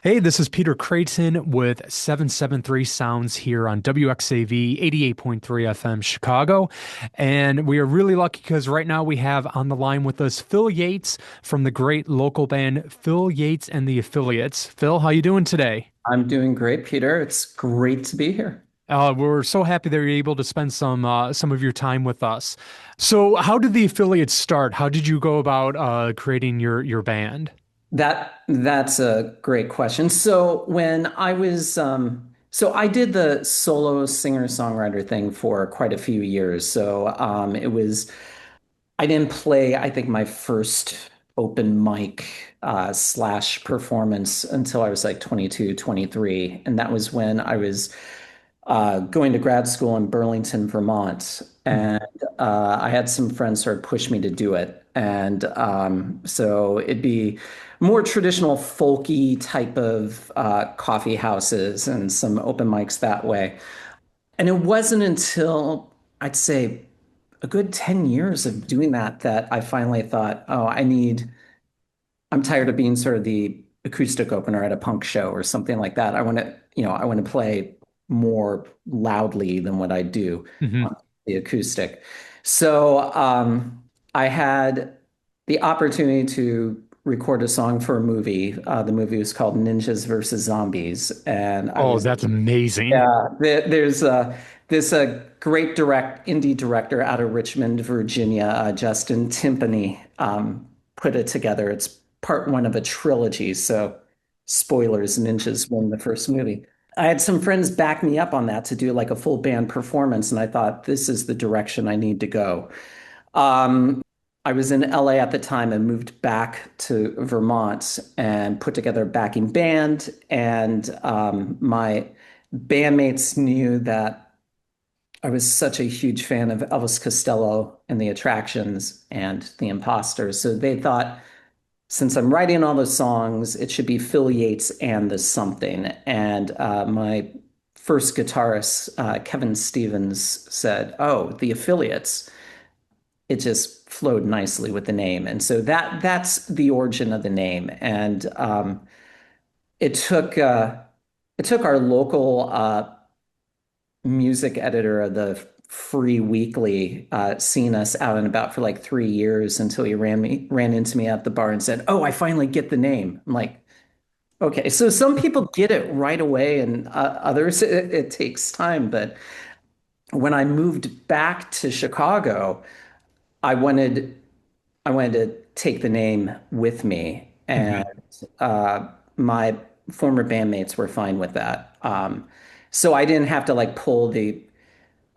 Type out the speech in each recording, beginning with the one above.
Hey, this is Peter Creighton with 773 Sounds here on WXAV 88.3 FM Chicago. And we are really lucky because right now we have on the line with us Phil Yates from the great local band Phil Yates and the Affiliates. Phil, how you doing today? I'm doing great, Peter. It's great to be here. We're so happy that you're able to spend some of your time with us. So, how did the Affiliates start? How did you go about creating your band? That's a great question. So when I was so I did the solo singer-songwriter thing for quite a few years. It was I didn't play, I think, my first open mic slash performance until I was like 22, 23. And that was when I was going to grad school in Burlington, Vermont. Mhm. And I had some friends sort of push me to do it. And so it'd be more traditional folky type of coffee houses and some open mics that way. And it wasn't until I'd say a good 10 years of doing that I finally thought, oh, I'm tired of being sort of the acoustic opener at a punk show or something like that. I want to play more loudly than what I do Mhm. on the acoustic. I had the opportunity to record a song for a movie. The movie was called Ninjas versus Zombies, and I Oh, was that's amazing. yeah. There's this great indie director out of Richmond, Virginia, Justin Timpany, put it together. It's part one of a trilogy. So, spoilers, ninjas win the first movie. I had some friends back me up on that to do like a full band performance, and I thought this is the direction I need to go. Um, I was in LA at the time and moved back to Vermont and put together a backing band. And my bandmates knew that I was such a huge fan of Elvis Costello and the Attractions and the Imposters. So they thought, since I'm writing all the songs, it should be Phil Yates and the something. And my first guitarist, Kevin Stevens, said, "Oh, the Affiliates." It just flowed nicely with the name. And so that's the origin of the name. And it took uh, it took our local music editor of the Free Weekly seeing us out and about for like 3 years until he ran into me at the bar and said, "Oh, I finally get the name." I'm like, "Okay." So some people get it right away, and others it takes time. But when I moved back to Chicago, I wanted I wanted to take the name with me, and Mhm. my former bandmates were fine with that. So I didn't have to like pull the.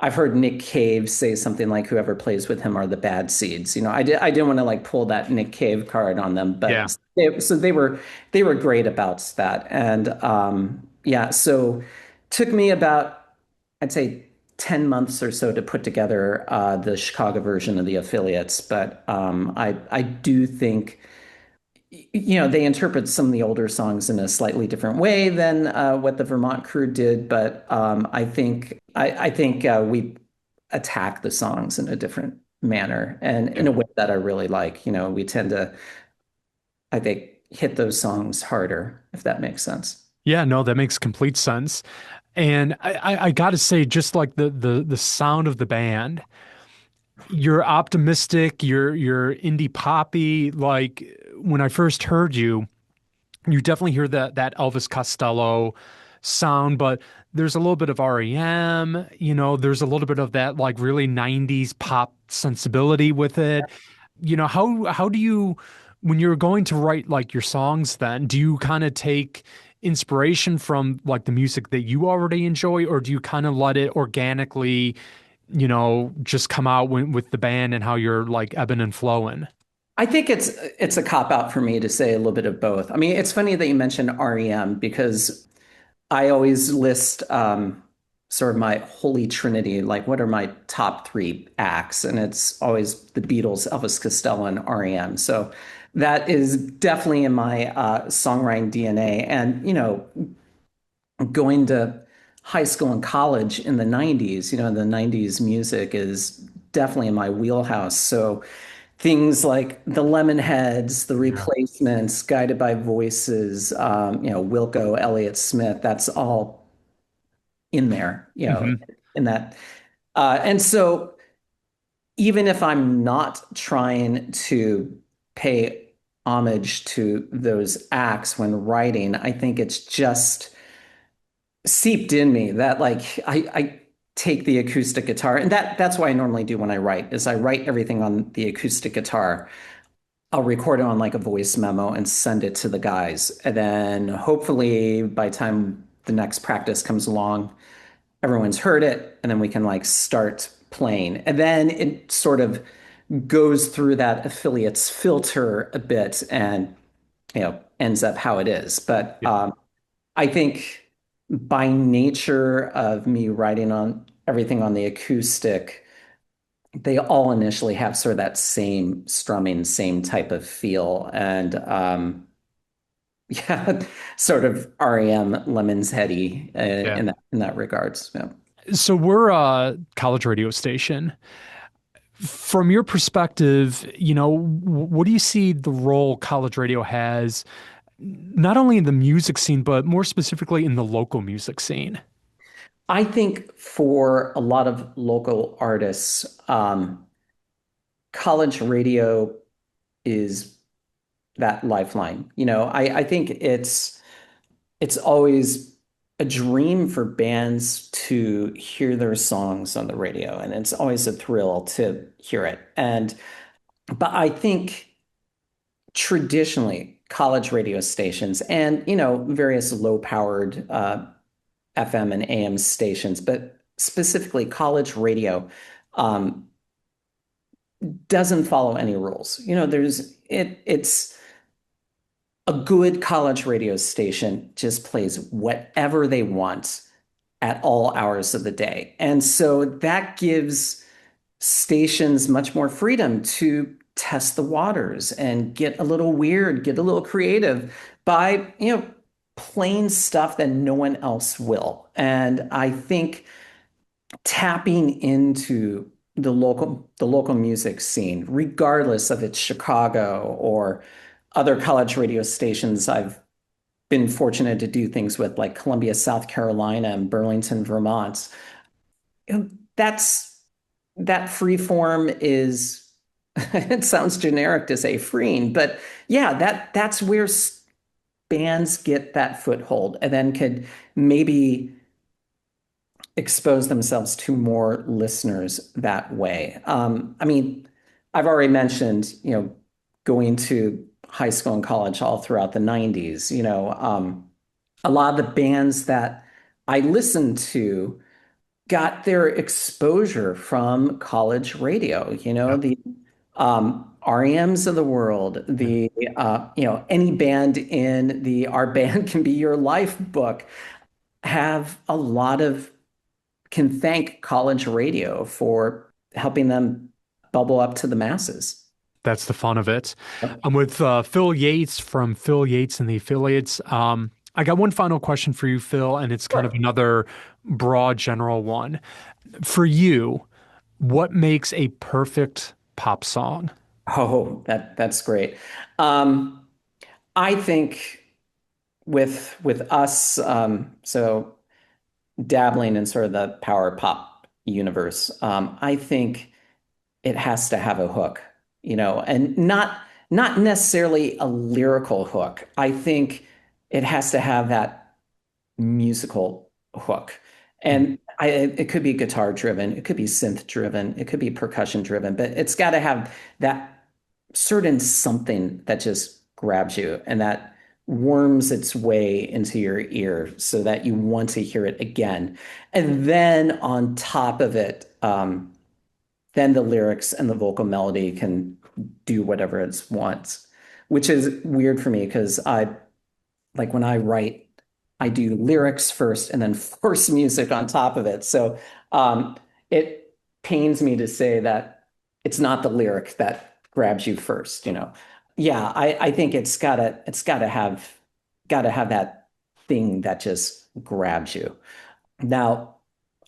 I've heard Nick Cave say something like, "Whoever plays with him are the bad seeds." I didn't want to like pull that Nick Cave card on them, Yeah. but they were great about that, and yeah. So took me about, I'd say, 10 months or so to put together the Chicago version of the Affiliates. But I do think, they interpret some of the older songs in a slightly different way than what the Vermont crew did. But I think we attack the songs in a different manner and in Yeah. a way that I really like. We tend to, I think, hit those songs harder, if that makes sense. Yeah, no, that makes complete sense. And I gotta say, just like the sound of the band, you're optimistic, you're indie poppy. Like when I first heard you, you definitely hear that Elvis Costello sound, but there's a little bit of REM, there's a little bit of that like really 90s pop sensibility with it. How do you when you're going to write like your songs then, do you kind of take inspiration from like the music that you already enjoy, or do you kind of let it organically, just come out with the band and how you're like ebbing and flowing? I think it's a cop out for me to say a little bit of both. I mean, it's funny that you mentioned REM because I always list sort of my holy trinity, like what are my top three acts, and it's always the Beatles, Elvis Costello, and REM. So that is definitely in my songwriting DNA. And going to high school and college in the '90s, the '90s music is definitely in my wheelhouse. So things like the Lemonheads, the Yeah. Replacements, Guided by Voices, Wilco, Elliott Smith, that's all in there, Hmm. in that. And so even if I'm not trying to pay homage to those acts when writing, I think it's just seeped in me that like I take the acoustic guitar, and that's what I normally do when I write, is I write everything on the acoustic guitar. I'll record it on like a voice memo and send it to the guys. And then hopefully by the time the next practice comes along, everyone's heard it, and then we can like start playing. And then it sort of goes through that affiliates filter a bit and ends up how it is. But Yeah. I think by nature of me writing on everything on the acoustic, they all initially have sort of that same strumming, same type of feel. And yeah, sort of REM Lemon's Heady Yeah. in that regards. Yeah. So we're a college radio station. From your perspective, what do you see the role college radio has, not only in the music scene, but more specifically in the local music scene? I think for a lot of local artists, college radio is that lifeline. I think it's always a dream for bands to hear their songs on the radio, and it's always a thrill to hear it. But I think traditionally college radio stations and various low-powered FM and AM stations, but specifically college radio, um, doesn't follow any rules. It's a good college radio station just plays whatever they want at all hours of the day. And so that gives stations much more freedom to test the waters and get a little weird, get a little creative by, playing stuff that no one else will. And I think tapping into the local music scene, regardless of it's Chicago or other college radio stations I've been fortunate to do things with, like Columbia, South Carolina, and Burlington, Vermont. That's that free form is it sounds generic to say freeing, but yeah, that's where bands get that foothold and then could maybe expose themselves to more listeners that way. I mean, I've already mentioned, going to high school and college all throughout the 90s, a lot of the bands that I listened to got their exposure from college radio, Yeah. the REMs of the world, Yeah. any band in the Our Band Can Be Your Life book have a lot of can thank college radio for helping them bubble up to the masses. That's the fun of it. Yep. I'm with Phil Yates from Phil Yates and the Affiliates. I got one final question for you, Phil, and it's kind of Sure. another broad, general one. For you, what makes a perfect pop song? Oh, that's great. Um, I think with us, so dabbling in sort of the power pop universe, I think it has to have a hook, and not necessarily a lyrical hook. I think it has to have that musical hook. Mm. And it could be guitar driven, it could be synth driven, it could be percussion driven, but it's got to have that certain something that just grabs you and that worms its way into your ear so that you want to hear it again. And then on top of it, then the lyrics and the vocal melody can do whatever it wants, which is weird for me because like when I write, I do lyrics first and then force music on top of it. So it pains me to say that it's not the lyric that grabs you first. Yeah, I think it's gotta have that thing that just grabs you. Now,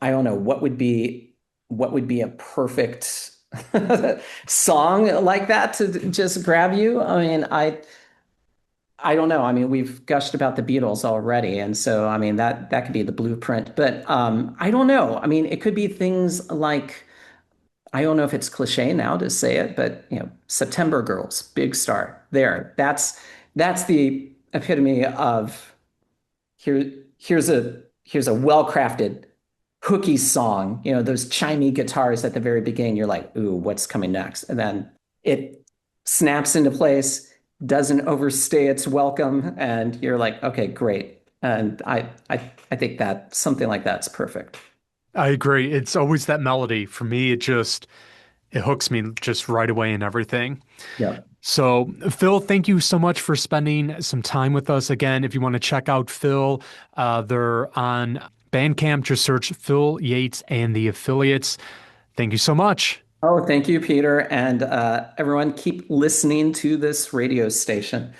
I don't know what would be a perfect. song like that to just grab you. I don't know. I mean, we've gushed about the Beatles already, and so I mean that could be the blueprint. But I don't know. I mean, it could be things like I don't know if it's cliche now to say it, but September Girls, Big Star. There, that's the epitome of here. Here's a well-crafted hooky song. Those chimey guitars at the very beginning. You're like, ooh, what's coming next? And then it snaps into place, doesn't overstay its welcome, and you're like, okay, great. And I think that something like that's perfect. I agree. It's always that melody. For me, it hooks me just right away and everything. Yeah. So, Phil, thank you so much for spending some time with us again. If you want to check out Phil, they're on Bandcamp. Just search Phil Yates and the Affiliates. Thank you so much. Oh, thank you, Peter. And everyone, keep listening to this radio station.